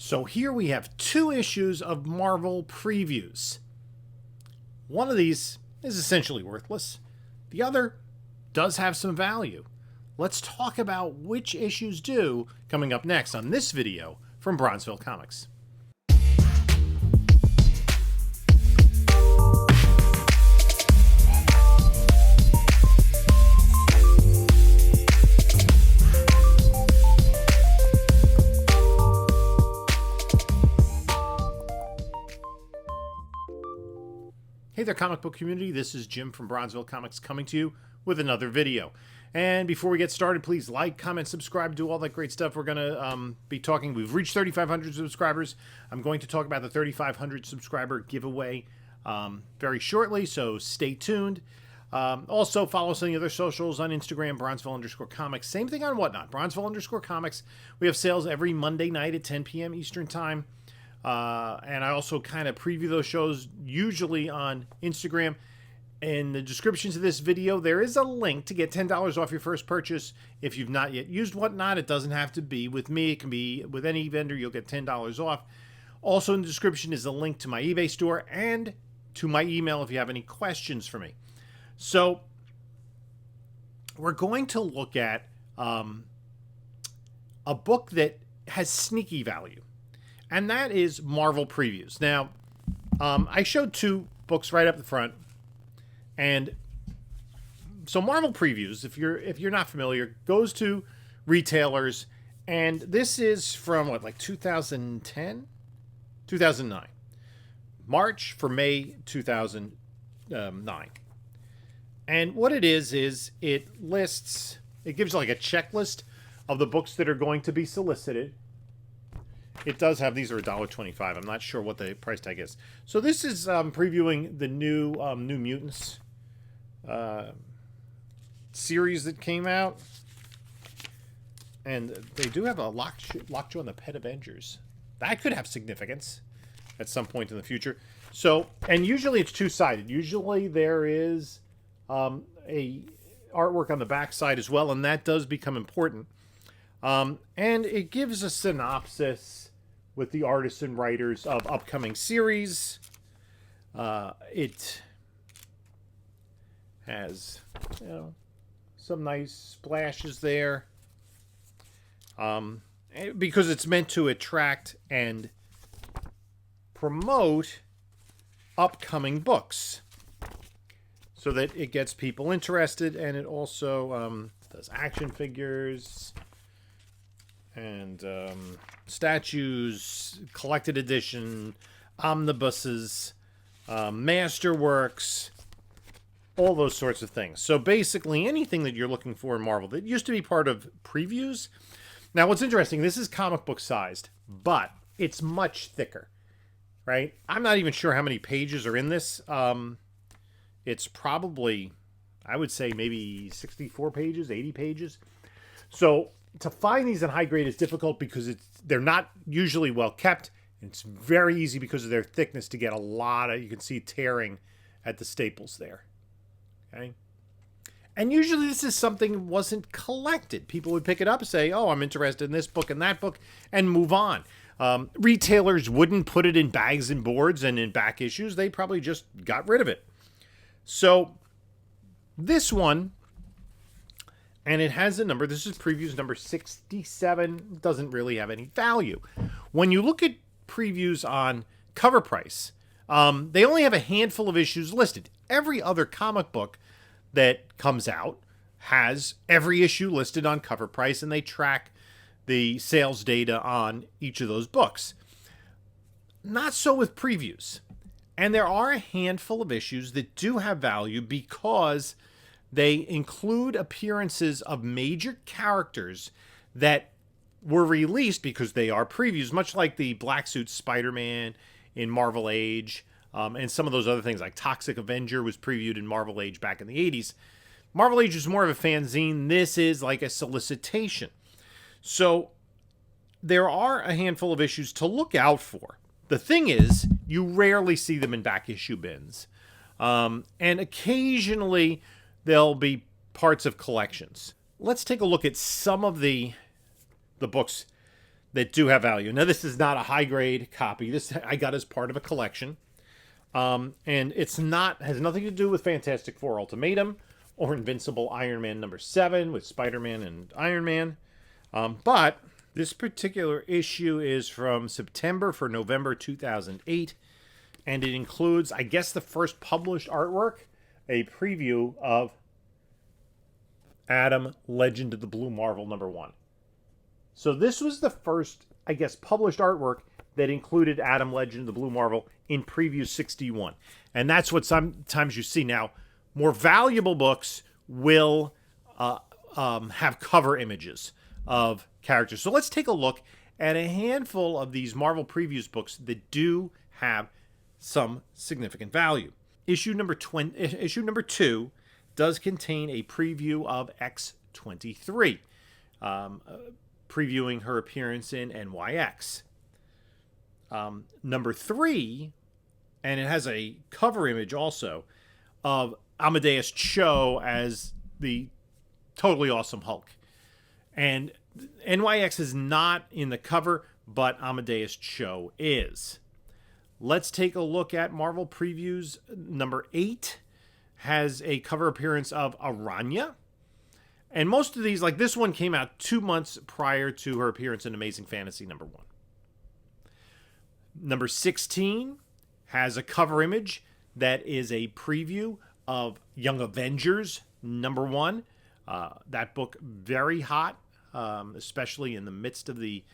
So here we have 2 issues of Marvel previews. One of these is essentially worthless. The other does have some value. Let's talk about which issues do coming up next on this video from Bronzeville Comics. Hey there, comic book community. This is Jim from Bronzeville Comics coming to you with another video. And before we get started, please like, comment, subscribe, do all that great stuff. We're going to be talking. We've reached 3,500 subscribers. I'm going to talk about the 3,500 subscriber giveaway very shortly, so stay tuned. Also, follow us on the other socials on Instagram, Bronzeville_Comics. Same thing on Whatnot, Bronzeville_Comics. We have sales every Monday night at 10 p.m. Eastern Time. And I also kind of preview those shows usually on Instagram. In the descriptions of this video, there is a link to get $10 off your first purchase. If you've not yet used Whatnot, it doesn't have to be with me. It can be with any vendor. You'll get $10 off. Also in the description is a link to my eBay store and to my email if you have any questions for me. So we're going to look at a book that has sneaky value. And that is Marvel previews. Now, I showed 2 books right up the front, and so Marvel previews, if you're not familiar, goes to retailers, and this is from what, like 2010, 2009, March for May 2009, and what it is it lists, it gives like a checklist of the books that are going to be solicited. It does have, these are $1.25. I'm not sure what the price tag is. So this is previewing the new New Mutants series that came out. And they do have a Lockjaw and the Pet Avengers. That could have significance at some point in the future. So, and usually it's 2-sided. Usually there is a artwork on the back side as well, and that does become important. And it gives a synopsis with the artists and writers of upcoming series. It has, some nice splashes there. Because it's meant to attract and promote upcoming books, so that it gets people interested, and it also does action figures and statues, collected edition, omnibuses, masterworks, all those sorts of things. So basically anything that you're looking for in Marvel that used to be part of previews. Now what's interesting, this is comic book sized, but it's much thicker, right? I'm not even sure how many pages are in this. It's probably, I would say maybe 64 pages, 80 pages. So to find these in high grade is difficult because they're not usually well kept. It's very easy because of their thickness to get a lot of, you can see tearing at the staples there. Okay. And usually this is something that wasn't collected. People would pick it up and say, oh, I'm interested in this book and that book, and move on. Retailers wouldn't put it in bags and boards and in back issues. They probably just got rid of it. So this one, and it has a number, this is previews number 67, doesn't really have any value. When you look at previews on Cover Price, they only have a handful of issues listed. Every other comic book that comes out has every issue listed on Cover Price, and they track the sales data on each of those books. Not so with previews. And there are a handful of issues that do have value because they include appearances of major characters that were released because they are previews, much like the Black Suit Spider-Man in Marvel Age, and some of those other things, like Toxic Avenger was previewed in Marvel Age back in the 80s. Marvel Age was more of a fanzine. This is like a solicitation. So there are a handful of issues to look out for. The thing is, you rarely see them in back issue bins. And occasionally there'll be parts of collections. Let's take a look at some of the books that do have value. Now, this is not a high grade copy. This I got as part of a collection. And it's not, has nothing to do with Fantastic Four Ultimatum or Invincible Iron Man #7 with Spider-Man and Iron Man. But this particular issue is from September for November 2008. And it includes, I guess, the first published artwork, a preview of Atom Legend of the Blue Marvel #1. So this was the first, I guess, published artwork that included Atom Legend of the Blue Marvel in Preview 61. And that's what sometimes you see. Now, more valuable books will have cover images of characters. So let's take a look at a handful of these Marvel Previews books that do have some significant value. Issue number 2 does contain a preview of X-23, previewing her appearance in NYX. Number 3, and it has a cover image also of Amadeus Cho as the totally awesome Hulk. And NYX is not in the cover, but Amadeus Cho is. Let's take a look at Marvel Previews. Number 8 has a cover appearance of Aranya. And most of these, like this one, came out 2 months prior to her appearance in Amazing Fantasy #1. Number 16 has a cover image that is a preview of Young Avengers #1. That book, very hot, especially in the midst of the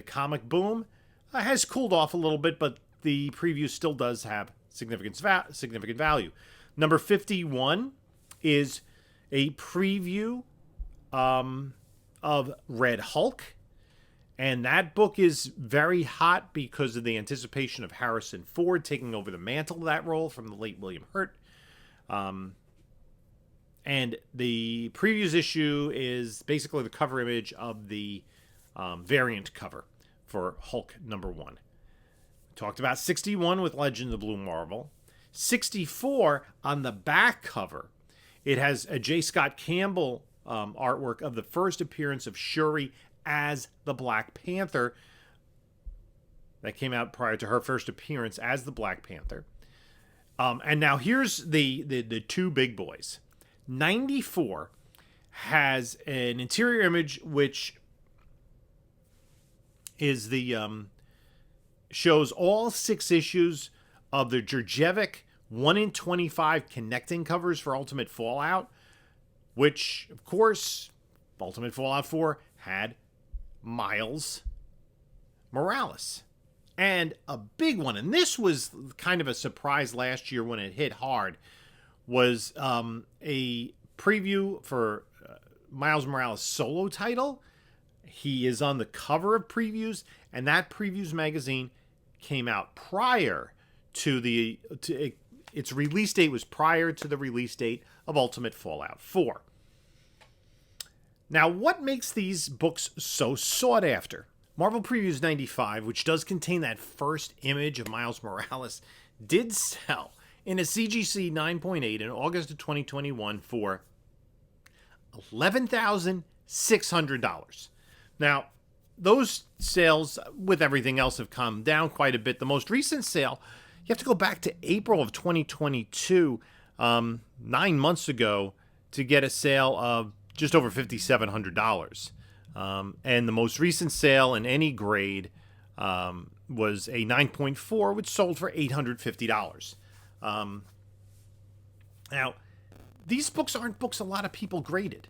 comic boom. Has cooled off a little bit, but the preview still does have significant value. Number 51 is a preview of Red Hulk. And that book is very hot because of the anticipation of Harrison Ford taking over the mantle of that role from the late William Hurt. And the previews issue is basically the cover image of the variant cover for Hulk #1. Talked about 61 with Legend of the Blue Marvel. 64 on the back cover, it has a J. Scott Campbell artwork of the first appearance of Shuri as the Black Panther. That came out prior to her first appearance as the Black Panther. And now here's the two big boys. 94 has an interior image which is the shows all 6 issues of the Jurjevic 1 in 25 connecting covers for Ultimate Fallout, which, of course, Ultimate Fallout 4 had Miles Morales. And a big one, and this was kind of a surprise last year when it hit hard, was a preview for Miles Morales' solo title. He is on the cover of Previews, and that Previews magazine came out prior to its release date was prior to the release date of Ultimate Fallout 4. Now, what makes these books so sought after? Marvel Previews 95, which does contain that first image of Miles Morales, did sell in a CGC 9.8 in August of 2021 for $11,600. Now, those sales, with everything else, have come down quite a bit. The most recent sale, you have to go back to April of 2022, 9 months ago, to get a sale of just over $5,700. And the most recent sale in any grade was a 9.4, which sold for $850. Now, these books aren't books a lot of people graded.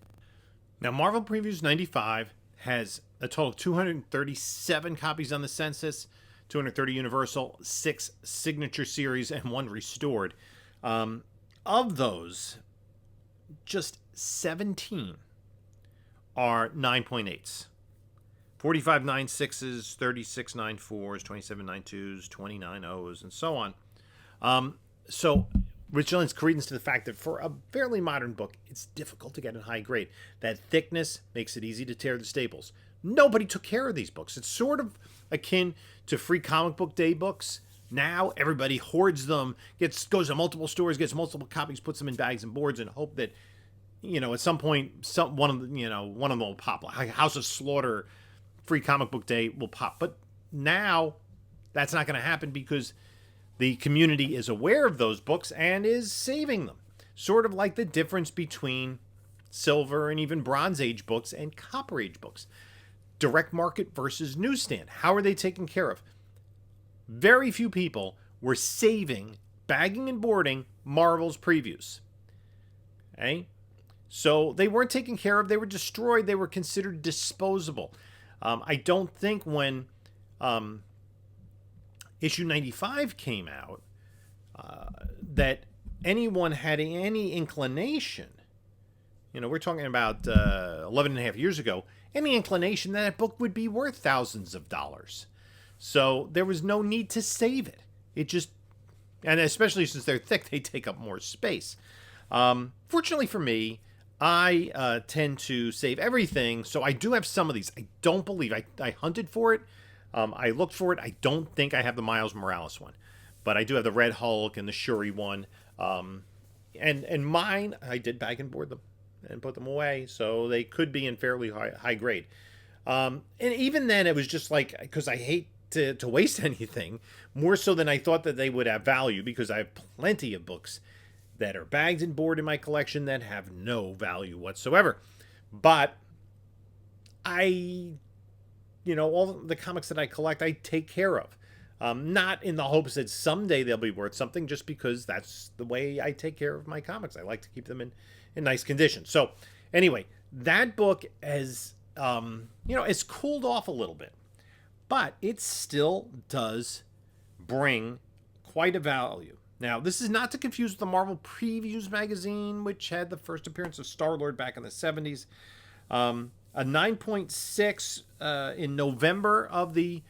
Now, Marvel Previews 95 has a total of 237 copies on the census, 230 Universal, 6 Signature Series, and 1 Restored. Of those, just 17 are 9.8s. 45 9.6s, 36 9.4s, 27 9.2s, 29 O's, and so on. So, which lends credence to the fact that for a fairly modern book, it's difficult to get a high grade. That thickness makes it easy to tear the staples. Nobody took care of these books. It's sort of akin to Free Comic Book Day books. Now everybody hoards them, goes to multiple stores, gets multiple copies, puts them in bags and boards, and hope that, at some point, one of them will pop. Like House of Slaughter Free Comic Book Day will pop. But now that's not going to happen because the community is aware of those books and is saving them. Sort of like the difference between Silver and even Bronze Age books and Copper Age books. Direct market versus newsstand. How are they taken care of? Very few people were saving, bagging and boarding Marvel's previews. Okay? So they weren't taken care of. They were destroyed. They were considered disposable. I don't think when issue 95 came out that anyone had any inclination, we're talking about 11 and a half years ago, any inclination that that book would be worth thousands of dollars. So there was no need to save it. It just, and especially since they're thick, they take up more space. Fortunately for me, I tend to save everything, so I do have some of these. I don't believe, I hunted for it. I looked for it. I don't think I have the Miles Morales one, but I do have the Red Hulk and the Shuri one. And mine, I did bag and board them and put them away, so they could be in fairly high grade. And even then, it was just like, because I hate to waste anything, more so than I thought that they would have value, because I have plenty of books that are bagged and board in my collection that have no value whatsoever. But all the comics that I collect, I take care of. Not in the hopes that someday they'll be worth something, just because that's the way I take care of my comics. I like to keep them in nice condition. So anyway, that book has, it's cooled off a little bit, but it still does bring quite a value. Now, this is not to confuse with the Marvel Previews magazine, which had the first appearance of Star-Lord back in the 70s. A 9.6 in November of the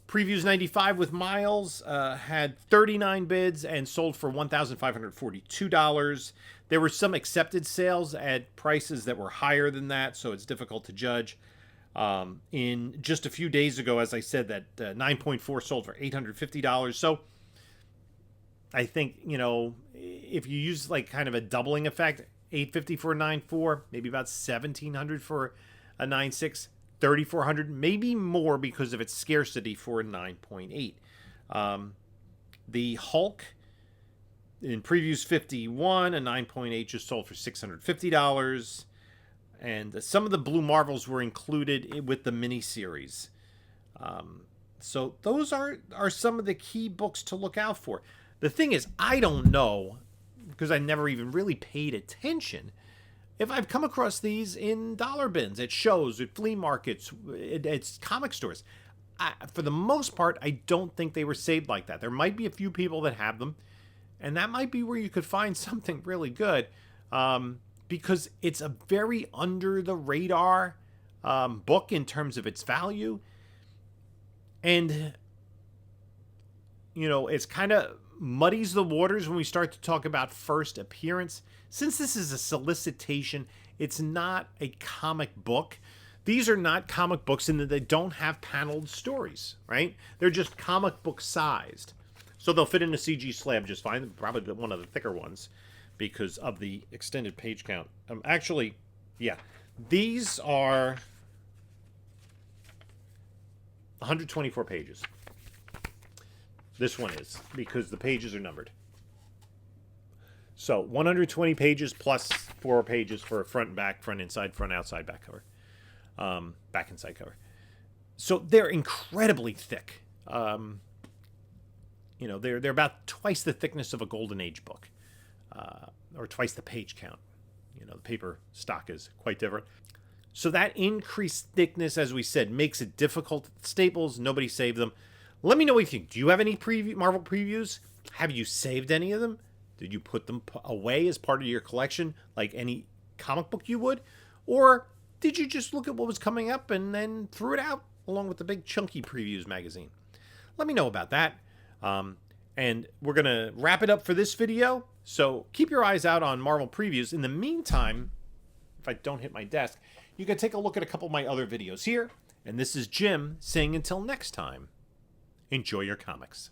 Previews 95 with Miles had 39 bids and sold for $1,542. There were some accepted sales at prices that were higher than that, so it's difficult to judge. In just a few days ago, as I said, that 9.4 sold for $850. So I think, if you use like kind of a doubling effect, $850 for a 9.4, maybe about $1,700 for a 9.6, $3,400, maybe more because of its scarcity for a 9.8. The Hulk in Previews 51, a 9.8 just sold for $650. And some of the Blue Marvels were included with the miniseries. So those are some of the key books to look out for. The thing is, I don't know, because I never even really paid attention, if I've come across these in dollar bins, at shows, at flea markets, at comic stores. For the most part, I don't think they were saved like that. There might be a few people that have them, and that might be where you could find something really good, because it's a very under-the-radar book in terms of its value. And, it's kind of muddies the waters when we start to talk about first appearance. Since this is a solicitation, it's not a comic book. These are not comic books in that they don't have paneled stories, right? They're just comic book sized. So they'll fit in a CG slab just fine. Probably one of the thicker ones because of the extended page count. Actually, yeah, these are 124 pages. This one is, because the pages are numbered. So 120 pages plus 4 pages for front and back, front inside, front outside, back cover, back inside cover. So they're incredibly thick. They're about twice the thickness of a Golden Age book, or twice the page count. The paper stock is quite different. So that increased thickness, as we said, makes it difficult. Staples, nobody saved them. Let me know what you think. Do you have any Marvel previews? Have you saved any of them? Did you put them away as part of your collection like any comic book you would? Or did you just look at what was coming up and then threw it out along with the big chunky Previews magazine? Let me know about that. And we're going to wrap it up for this video. So keep your eyes out on Marvel Previews. In the meantime, if I don't hit my desk, you can take a look at a couple of my other videos here. And this is Jim saying until next time, enjoy your comics.